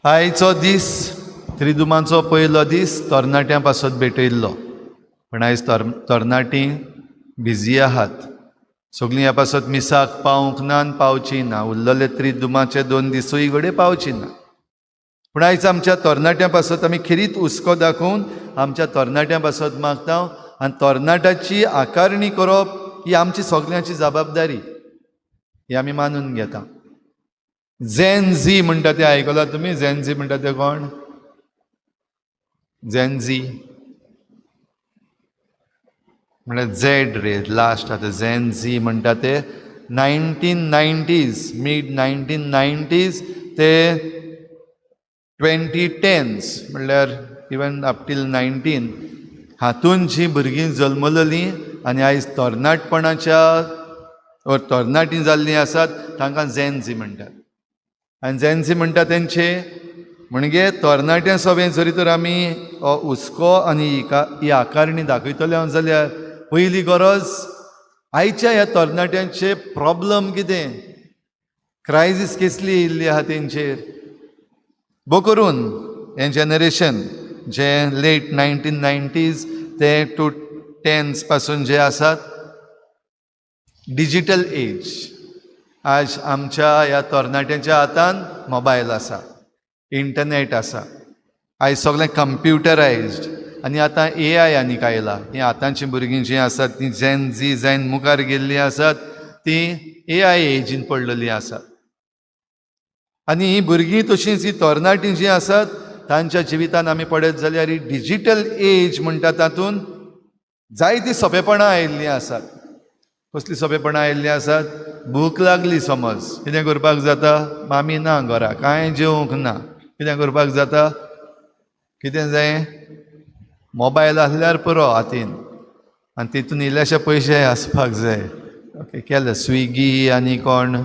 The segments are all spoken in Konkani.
आयचो दीस त्रिदुमांचो पयलो दीस तरणाट्यां पासत भेटयल्लो, पण आयज तरणाटीं बिजी आहात. सगळीं ह्या पासत मिसाक पावूंक ना आनी पावचीं ना. उरलेले त्रिदुमाचे 2 दिसूय घडये पावचीं ना. पूण आयज आमच्या तरणाट्यां पासत आमी खिरीत हुस्को दाखोवन आमच्या तरणाट्यां पासत मागता आनी तरणाट्याची आकारणी करप ही आमची सगळ्यांची जबाबदारी, ही आमी मानून घेता. झेन झी म्हणटा ते आयकलां तुमी? झेन झी म्हणटा ते कोण? झेन झी म्हळ्यार झेड रे लास्ट आतां. झेन झी म्हणटा ते 1990s, मिड 1990s ते 2010s म्हणल्यार इवन अप टील 19 हातून जीं भुरगीं जल्मलेलीं आनी आयज तरणाटपणाच्या वा तरणाटीं जाल्लीं आसात तांकां झेन झी म्हणटात. आनी झेन झी म्हणटा तेंचे म्हणजे तरणाट्यां सभेन जरी तर आमी हुस्को आनी ही आकारणी दाखयतले जाल्यार पयली गरज आयच्या ह्या तरणाट्यांचे प्रॉब्लम कितें, क्रायसीस कसली येयल्ली आहा तेंचेर. बो करून हें जनरेशन जे लेट 1990s ते 2010s पासून जे आसात, डिजिटल एज. आज आमच्या ह्या तरणाट्यांच्या हातांत मोबायल आसा, इंटरनेट आसा. आयज सगळें कंप्युटरायज्ड आनी आतां AI आनीक आयला. हीं आतांचीं भुरगीं जीं आसात तीं झेन झी जायन मुखार गेल्लीं आसात तीं AI एजीन पडलेलीं आसात. आनी हीं भुरगीं तशींच हीं तरणाटीं जीं आसात तांच्या जिवितान आमी पळयत जाल्यार ही डिजिटल एज म्हणटा तातूंत जायतीं सोंपेपणां आयिल्लीं आसात. कसलीं सोंपेपणां आयिल्लीं आसात? भूक लागली समज, कितें करपाक जाता? मामी ना घरा, कांय जेवंक ना, कितें करपाक जाता? कितें जाय? मोबायल आसल्यार पुरो हातीन आनी तितून इल्लेशे पयशे आसपाक जाय. ओके, केलें. स्विगी आनी कोण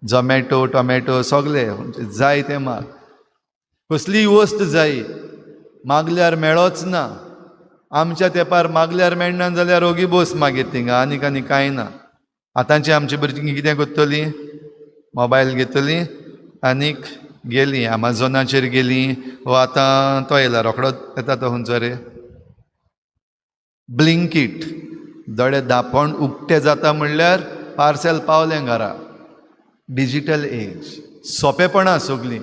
झोमॅटो टोमॅटो सगळें जाय तें माग. कसलीय वस्त जाय मागल्यार मेळोच ना. आमच्या तेंपार मागल्यार मेळना जाल्यार ओगी बस मागीर थिंगा, आनीक कांय ना. आतांची आमची भुरगीं कितें करतलीं? मोबायल घेतलीं आनीक गेलीं एमेझॉनाचेर गेलीं, वा आतां तो येयला रोखडोच येता तो खंयचो रे, ब्लिंकीट. दोळे धांपोन उक्ते जाता म्हणल्यार पार्सल पावलें घरा. डिजिटल एज, सोंपेपणां सगळीं.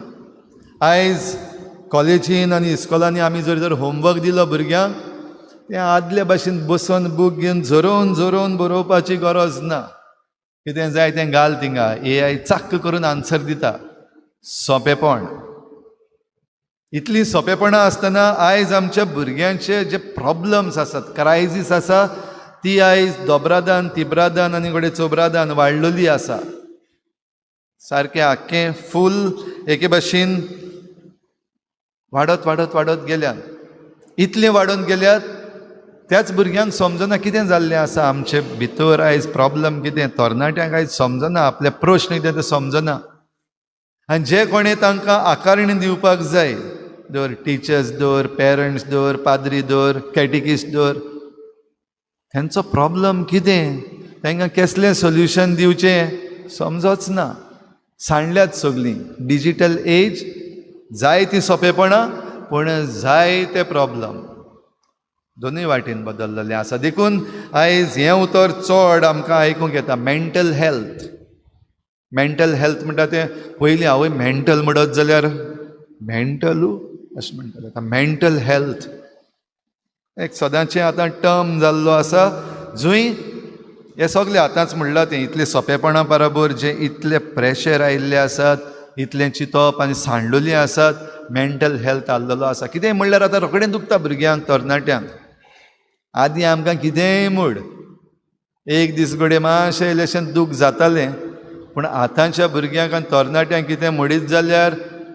आयज कॉलेजीन आनी इस्कॉलांनी आमी जर होमवर्क दिलो भुरग्यांक, तें आदले भाशेन बसून बूक घेवन झरोवन बरोवपाची गरज ना. कितें जाय तें घाल थिंगा, AI चाक्क करून आन्सर दिता. सोंपेपण. इतलीं सोंपेपणां आसतना आयज आमच्या भुरग्यांचे जे प्रॉब्लम्स आसात, क्रायसीस आसा, ती आयज दोबरादान तिबरादान आनी घडये चोबरादान वाडलेली आसा. सारकें आख्खें फूल एके भाशेन वाडत गेल्यात. इतलें वाडून गेल्यात त्याच भुरग्यांक समजना कितें जाल्लें आसा आमचे भितर. आयज प्रॉब्लम कितें, तरणाट्यांक आयज समजना, आपले प्रश्न कितें ते समजना. आनी जे कोणें तांकां आकारणी दिवपाक जाय, दर टिचर्स दर, पेरंट्स दर, पाद्री दर, कॅटिकिस्ट दर, तेंचो प्रॉब्लम कितें, तांकां कसलें सोल्युशन दिवचें समजोच ना. सांडल्यात सगळीं. डिजिटल एज, जाय ती सोंपेपणां पूण जाय ते प्रॉब्लम. दोनूय वाटेन बदललेलें आसा. देखून आयज हें उतर चड आमकां आयकूंक येता, मेंटल हेल्थ. मेंटल हेल्थ म्हणटा तें पयलीं हांवूय मेंटल म्हणत जाल्यार मेंटलू अशें म्हणटाले. आतां मेंटल हेल्थ एक सदांचें आतां टर्म जाल्लो आसा, जंय हे सगळें आतांच म्हणलां तें इतलें सोंपेपणां बरोबर जे इतले प्रेशर आयिल्ले आसात, इतलें चिंतप आनी सांडलेलीं आसात, मेंटल हेल्थ आसलेलो आसा. कितेंय म्हणल्यार आतां रोखडें दुखता भुरग्यांक, तरणाट्यांक. आदीं आमकां कितेंय म्हूण एक दीस घडये मातशें इल्लेशें दूख जातालें, पूण आतांच्या भुरग्यांक आनी तरणाट्यांक कितें म्हणीत जाल्यार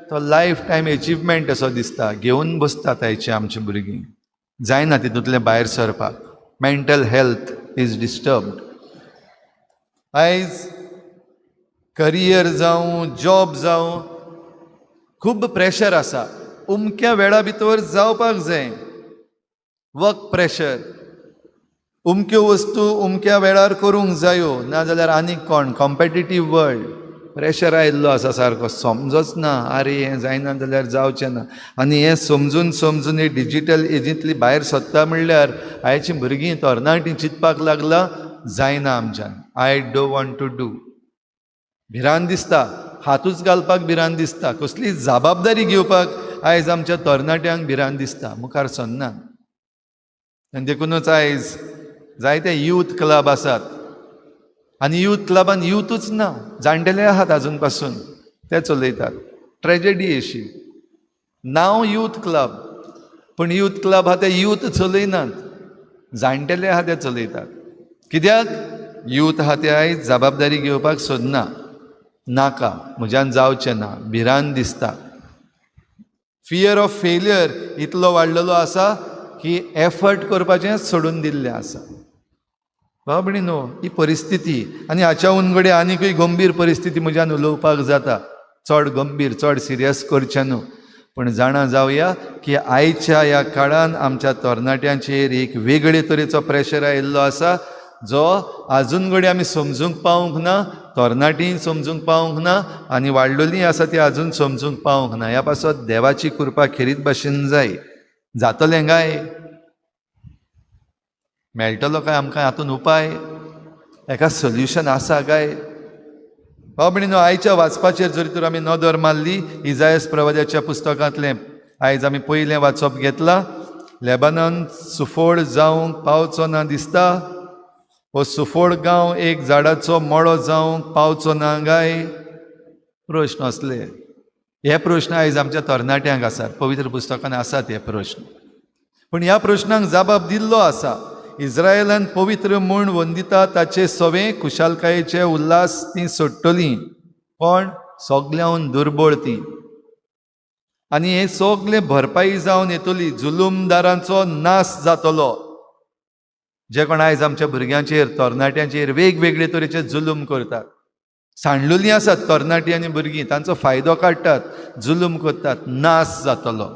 तो लायफ टायम एचिवमेंट असो दिसता. घेवन बसतात आयची आमची भुरगीं. जायना तितूंतलें भायर सरपाक. Mental health is disturbed. आयज करियर जावं, जॉब जावं, खूब प्रेशर आसा. उमक्या वेळा भितर जावपाक जाय. वर्क प्रेशर, उमक्यो वस्तू उमक्या वेळार करूंक जायो, नाजाल्यार आनीक कोण, कॉम्पिटिटीव वर्ल्ड. प्रेशर आयिल्लो आसा सारको, समजोच ना, आरे हें जायना जाल्यार जावचें ना. आनी हें समजून ही डिजिटल एजींतली भायर सरता म्हणल्यार आयची भुरगीं तरणाटीं चिंतपाक लागला, जायना आमच्यान, I don't want to do. भिरांत दिसता, हातूच घालपाक भिरांत दिसता, कसली जबाबदारी घेवपाक आयज आमच्या तरणाट्यांक भिरांत दिसता, मुखार सरना. आनी देखूनच आयज जायते यूथ क्लब आसात, आनी यूथ क्लबान यूथूच ना, जाणटेले आहात अजून पासून, ते चलयतात. ट्रेजेडी अशी, नांव यूथ क्लब, पूण यूथ क्लब आहा ते यूथ चलयनात, जाणटेले आहा ते चलयतात. कित्याक? यूथ आहा ते आयज जबाबदारी घेवपाक सोदना, नाका, म्हज्यान जावचें ना, भिरांत दिसता. फियर ऑफ फेल्युअर इतलो वाडलेलो आसा की एफर्ट करपाचें सोडून दिल्लें आसा. बाबडी न्हू, ही परिस्थिती. आनी हाच्या उनगडे आनीकूय गंभीर परिस्थिती म्हज्यान उलोवपाक जाता, चड गंभीर, चड सिरियस करचें न्हू, पूण जाणा जावया की आयच्या ह्या काळान आमच्या तरणाट्यांचेर एक वेगळे तरेचो प्रेशर आयिल्लो आसा, जो आजून घडी आमी समजूंक पावूंक ना, तरणाटीं समजूंक पावूंक ना, आनी वाडलेलीं आसा ती आजून समजूंक पावूंक ना. ह्या पासत देवाची कृपा खेरीत भाशेन जाय. जातलें काय? मेळटलो काय आमकां हातून उपाय? हेका सोल्युशन आसा काय? बाबडीनो, आयच्या वाचपाचेर जरी तर आमी नदर मारली, इजायास प्रवाद्याच्या पुस्तकांतलें आयज आमी पयलें वाचप घेतलां. लेबनन सुफोड जावंक पावचो ना दिसता, हो सुफोड गांव एक झाडाचो मळो जावंक पावचो ना काय? प्रश्न असले. हे प्रश्न आयज आमच्या तरणाट्यांक आसात, पवित्र पुस्तकान आसात हे प्रश्न. पूण ह्या प्रश्नांक जबाब दिल्लो आसा. इस्रायेलान पवित्र म्हूण वंदिता ताचे सवे खुशालकायेचे उल्हास ती सोडटलीं, पण सगळ्याहून दुर्बळ ती. आनी हे सगळे भरपाई जावन येतली, जुलूमदारांचो नाश जातलो. जे कोण आयज आमच्या भुरग्यांचेर, तरणाट्यांचेर वेगवेगळे तरेचे जुलूम करतात, सांडलेलीं आसात तरणाटीं आनी भुरगीं, तांचो फायदो काडटात, जुलूम करतात, नाश जातलो.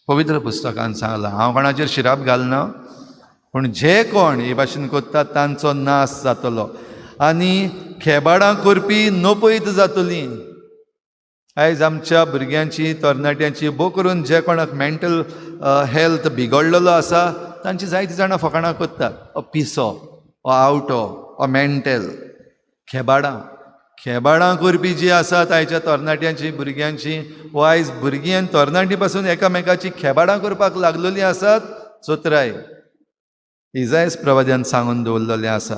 पवित्र पुस्तकान सांगलां. हांव कोणाचेर शिराप घालना, पूण जे कोण हे भाशेन करतात तांचो नाश जातलो. आनी खेबाडां करपी नपयत जातलीं. आयज आमच्या भुरग्यांची, तरणाट्यांची, भोव करून जे कोणाक मेंटल हेल्थ बिगडलेलो आसा, तांची जायतीं जाणां फकाणां करतात. पिसो, आवटो, मेंटल. खेबाडां करपी जी आसात आयच्या तरणाट्यांची, भुरग्यांची, वो आयज भुरगीं आनी तरणाटीं पासून एकामेकाची खेबाडां करपाक लागलेलीं आसात. चोत्राय इजायास प्रवाद्यान सांगून दवरलेलें आसा.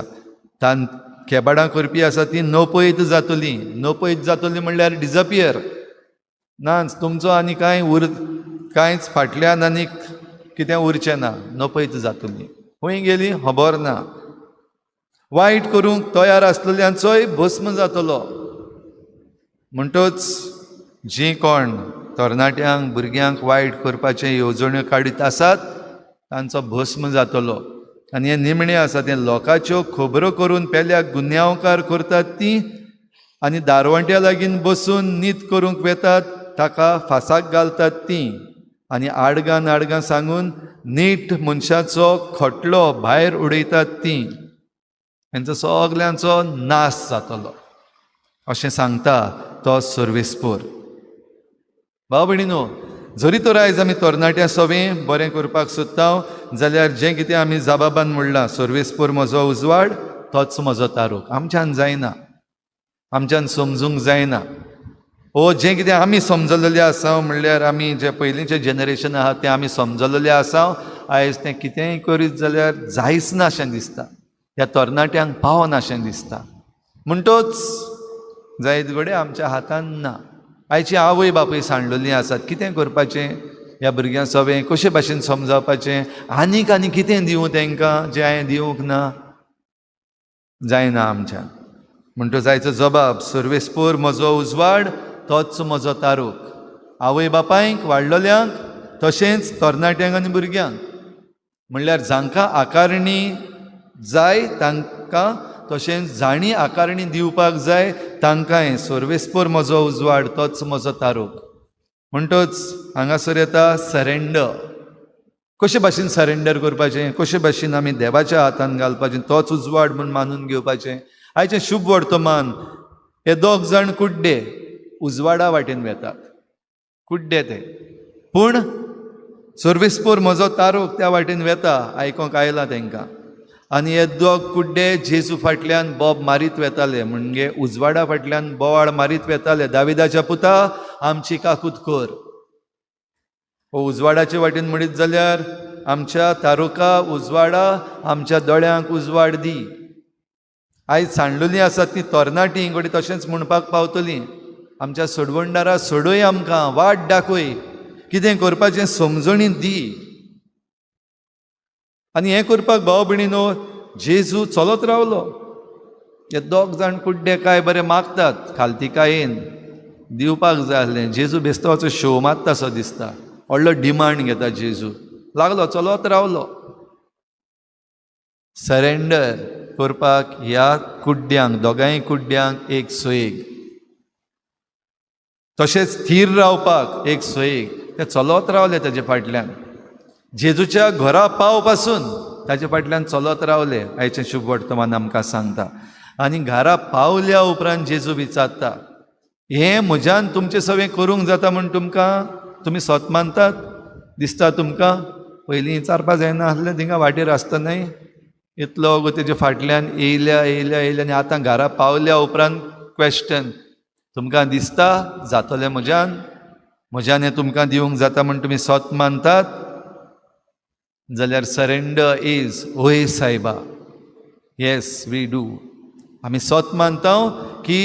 तान खेबाडां करपी आसा ती नपयत जातलीं. नपयत जातलीं म्हणल्यार डिजपियर नाच, तुमचो आनी कांयच फाटल्यान आनीक कितें उरचें ना, नपयत जातलीं. खंय गेलीं खबर ना. वायट करूंक तयार आसलेल्यांचोय भस्म जातलो. म्हणटच जीं कोण तरणाट्यांक, भुरग्यांक वायट करपाचे येवजण्यो काडीत आसात, तांचो भस्म जातलो. आनी हे निमणे आसा ते लोकांच्यो खबरो करून पेल्याक गुन्यांवकार करतात तीं, आनी दारवंट्या लागीं बसून नीत करूंक वेतात, ताका फासाक घालतात तीं, आनी आडगां सांगून नीट मनशाचो खटलो भायर उडयतात तीं. हेंचो सगल्यांचो नाश जातलो, अशें सांगता तो सर्वेस्पोर. भाव भयणीनो, जरी तर आयज आमी तरणाट्या सवें बरें करपाक सोदता, जाल्यार जें कितें आमी जबाबान म्हणलां, सर्वेस्पोर म्हजो उजवाड, तोच म्हजो तारूक. आमच्यान जायना, आमच्यान समजूंक जायना. जें कितें आमी समजलेलें आसा म्हणल्यार आमी जे पयलींचे जनरेशन आहा तें आमी समजलेलें आसा. आयज तें कितेंय करीत जाल्यार जायच ना अशें दिसता, ह्या तरणाट्यांक पावना अशें दिसता. म्हणटच जायत घडये आमच्या हातान ना. आयची आवय बापूय सांडलेलीं आसात. कितें करपाचें ह्या भुरग्यांक सवें, कशे भाशेन समजावपाचें, आनीक कितें दिवं तांकां जें हांवें दिवंक ना, जायना आमच्यान. म्हणटच जायचो जबाब, सर्वेस्पोर म्हजो उजवाड, तोच म्हजो तारूक. आवय बापायक, वाडलेल्यांक, तशेंच तरणाट्यांक आनी भुरग्यांक. म्हणल्यार जांकां आकारणी जाय तांकां, तशेंच जाणी आकारणी दिवपाक जाय तांकांय. सर्वेस्पोर म्हजो उजवाड, तोच म्हजो तारूक. म्हणटच हांगासर येता सरेंडर. कशे भाशेन सरेंडर करपाचें, कशे भाशेन आमी देवाच्या हातान घालपाचें, तोच उजवाड म्हूण मानून घेवपाचें. आयचें शुभ वर्तमान हे दोग जाण कुड्डे उजवाडा वाटेन वेतात, कुड्डे ते. पूण सर्वेस्पोर म्हजो तारोक त्या वाटेन वेता आयकोंक आयलां तांकां. आनी हे दोग कुड्डे जेजू फाटल्यान बोब मारीत वेताले, म्हणजे उजवाडा फाटल्यान बोवाळ मारीत वेताले, दाविदाच्या पुता आमची काकूत कर. हो उजवाडाचे वाटेन म्हणीत जाल्यार आमच्या तारुका उजवाडा, आमच्या दोळ्यांक उजवाड दी. आयज सांडलेलीं आसात ती तरणाटीं घडी तशेंच म्हणपाक पावतलीं, आमच्या सोडवणदारा सोडय, आमकां वाट दाखय, कितें करपाचें समजणी दी. आनी हें करपाक भाव भयणीनो जेजू चलत रावलो. हे दोग जाण कुड्डे काय बरें मागतात खालतिकायेन दिवपाक जाय आसलें. जेजू बेस्तावाचो शो मारता असो दिसता, व्हडलो डिमांड घेता जेजू. लागलो चलत रावलो. सरेंडर करपाक ह्या कुड्ड्यांक, दोगांय कुड्ड्यांक एक सयेग, तशेंच स्थिर रावपाक एक सयेग. ते चलत रावले ताचे फाटल्यान. जेजूच्या घरा पाव पासून ताचे फाटल्यान चलत रावले, आयचें शुभ वर्तमान आमकां सांगता. आनी घरा पावल्या उपरांत जेजू विचारता, हें म्हज्यान तुमचें सगळें करूंक जाता म्हूण तुमी स्वत मानतात? दिसता तुमकां? पयलीं विचारपाक जायना आसलें थिंगा वाटेर आसतनाय इतलो गो तेजे फाटल्यान येयल्या आनी आतां घरा पावल्या उपरांत क्वेश्चन, तुमकां दिसता जातलें म्हज्यान हें तुमकां दिवंक जाता म्हूण तुमी स्वत मानतात? जाल्यार सरेंडर इज, ओय सायबा, येस वी डू. आमी स्वत मानता की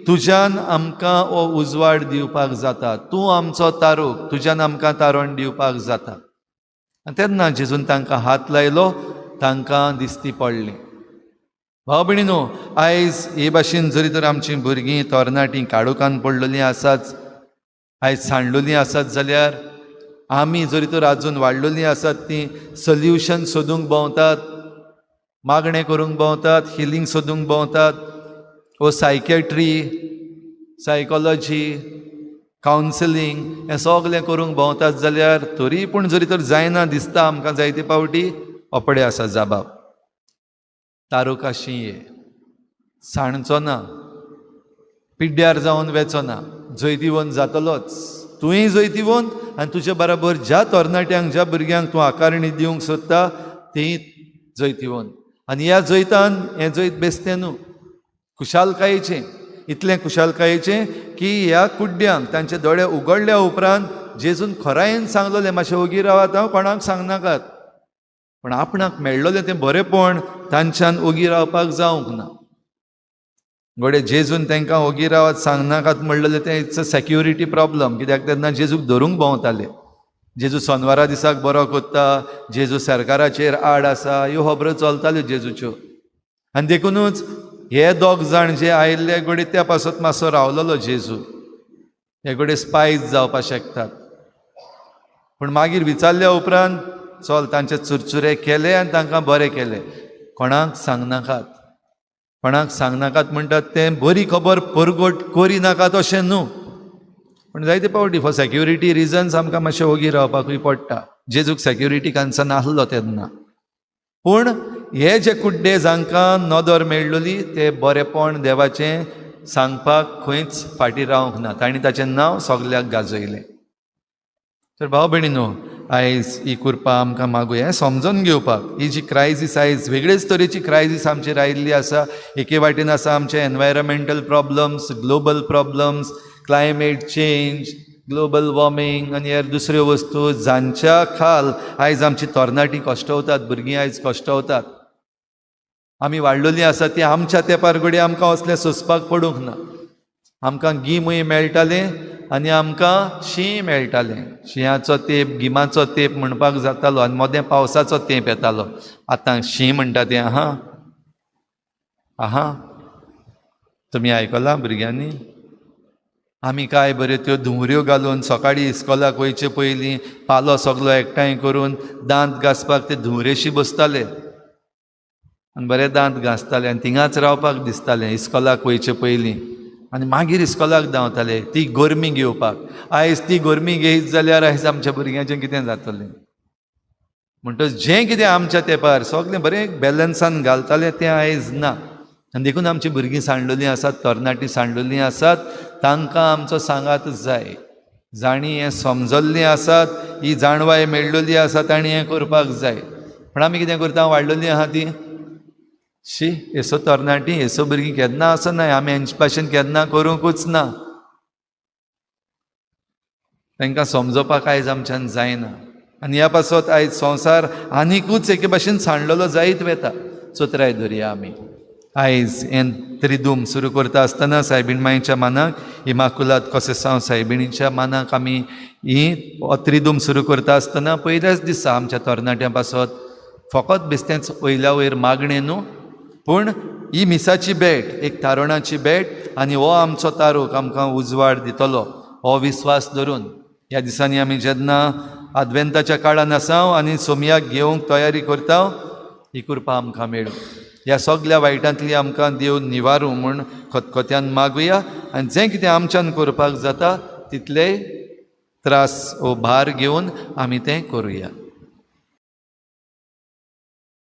तुज्यान आमकां हो उजवाड दिवपाक जाता, तूं आमचो तारूक, तुज्यान आमकां तारण दिवपाक जाता. आनी तेन्ना जेजून तांकां हात लायलो, तांकां दिश्टी पडलें. भाव भयणीनो, आयज हे भाशेन जरी तर आमचीं भुरगीं तरणाटीं काडोखान पडलेलीं आसात, आयज सांडलेलीं आसात, जाल्यार आमी जरी तर आजून वाडलेलीं आसात तीं सोल्युशन सोदूंक भोंवतात, मागणें करूंक भोंवतात, हिलींग सोदूंक भोंवतात, वो सायकॅट्री, सायकॉलॉजी, कावन्सिलींग हें सगलें करूंक भोंवतात. जाल्यार तरी पूण जरी तर जायना दिसता आमकां जायते पावटी ओपडे आसा जाबाब. तारुका शिंये सांडचो ना, पिड्ड्यार जावन वेचो ना, जैतिवंत जातलोच. तुवें जैतिवंत आनी तुजे बराबर ज्या तरणाट्यांक, ज्या भुरग्यांक तूं आकारणी दिवंक सोदता तीं जैतिवंत. आनी ह्या जैतान हें जैत बेसतें न्हू, खुशालकायेचें, इतलें खुशालकायेचें की ह्या कुड्ड्यांक तांचे दोळे उगडल्या उपरांत जेजून खरायेन सांगलोलें, मातशें ओगी रावात, हांव कोणाक सांगनाकात. पण आपणाक मेळ्ळोलें तें बरेंपण तांच्यान ओगी रावपाक जावंक ना. घोडे जेजून तांकां ओगी रावात सांगनाकात म्हणलेलें तें इट्स अ सॅक्युरिटी प्रॉब्लम. कित्याक तेन्ना जेजूक धरूंक भोंवताले. जेजू शेनवारा दिसाक बरो कोत्ता, जेजू सरकाराचेर आड आसा, ह्यो खबरो चलताल्यो जेजूच्यो. आनी देखूनच हे दोग जाण जे आयिल्ले घोडे त्या पासत मातसो रावलोलो जेजू. हे घोडे स्पायज जावपाक शकतात. पूण मागीर विचारल्या उपरांत चल तांचे चुरचुरे केले आनी तांकां बरें केलें. कोणाक सांगनाकात, कोणाक सांगनाकात म्हणटात तें बरी खबर परगट करिनाकात अशें न्हू. पूण जायते पावटी फॉर सॅक्युरिटी रिजन्स आमकां मातशें ओगी रावपाकूय पडटा. जेजूक सॅक्युरिटी कन्सर्न नासलो तेन्ना. पूण हे जे कुड्डे जांकां नदर मेळ्ळोली ते बरेपण देवाचें सांगपाक खंयच फाटीं रावंक ना. तांणी ताचें नांव सगल्याक गाजयलें. तर भाव भयणीनो, आयज ही कृपा आमकां मागूया समजून घेवपाक. ही जी क्रायसीस आयज वेगळेच तरेची क्रायसीस आमचेर आयिल्ली आसा. एके वाटेन आसा आमचे environmental problems, global problems, climate change, global warming आनी हेर दुसऱ्यो वस्तू जांच्या खाल आयज आमची तरणाटीं कश्टवतात, भुरगीं आयज कश्टवतात. आमी वाडलेलीं आसा ती आमच्या तेंपार घडये आमकां असलें सोंसपाक पडूंक ना. आमकां गीमूय मेळटालें आनी आमकां शीं मेळटालें. शिंयाचो तेंप, गिमाचो तेंप म्हणपाक जातालो आनी मोदें पावसाचो तेंप येतालो. आतां शीं म्हणटा तें आहा तुमी आयकलां भुरग्यांनी? आमी काय बऱ्यो त्यो धुंवऱ्यो घालून सकाळीं इस्कॉलाक वयचे पयलीं पालो सगलो एकठांय करून दांत घासपाक ते धुंवरेशी बसताले आनी बरें दांत घासताले आनी थिंगाच रावपाक दिसतालें इस्कॉलाक वयचे पयलीं. आनी मागीर इस्कॉलाक धांवताले ती गरमी घेवपाक. आयज ती गरमी घेयत जाल्यार आयज आमच्या भुरग्यांचें कितें जातलें? म्हणटच जें कितें आमच्या तेंपार सगलें बरें बॅलन्सान घालतालें तें आयज ना. आनी देखून आमची भुरगीं सांडलेलीं आसात, तरणाटीं सांडलेलीं आसात, तांकां आमचो सांगातच जाय. जाणीं हें समजल्लीं आसात, ही जाणवाय मेळ्ळेली आसा, तांणी हें करपाक जाय. पण आमी कितें करता, वाडलेलीं आहा तीं शी हेसो तरणाटीं हेसो भुरगीं केन्ना आसनाय, आमी हेंचे भाशेन केन्ना करूंकूच ना. तांकां समजोवपाक आयज आमच्यान जायना. आनी ह्या पासत आयज संवसार आनिकूच एके भाशेन सांडलेलो जायत वेता. चोत्राय धरया आमी. आयज हें त्रिदूम सुरू करता आसतना सायबीण मांयच्या मानाक इमाकुलाद कोसेसांव सायबिणीच्या मानाक आमी ही त्रिदूम सुरू करता आसतना पयल्याच दिसा आमच्या तरणाट्यां पासत फकत बेश्टेंच वयल्या वयर मागणें न्हू, पूण ही मिसाची भेट, एक तारुणाची भेट, आनी हो आमचो तारूक आमकां उजवाड दितलो हो विस्वास धरून ह्या दिसांनी आमी जेन्ना आद्वेंताच्या काळान आसाव आनी सोमयाक घेवंक तयारी करता, ही कृपा आमकां मेळूं. ह्या सगळ्या वायटांतली आमकां देव निवारूं म्हूण खतखत्यान मागुया. आनी जें कितें आमच्यान करपाक जाता तितले त्रास वो भार घेवन आमी तें करुया.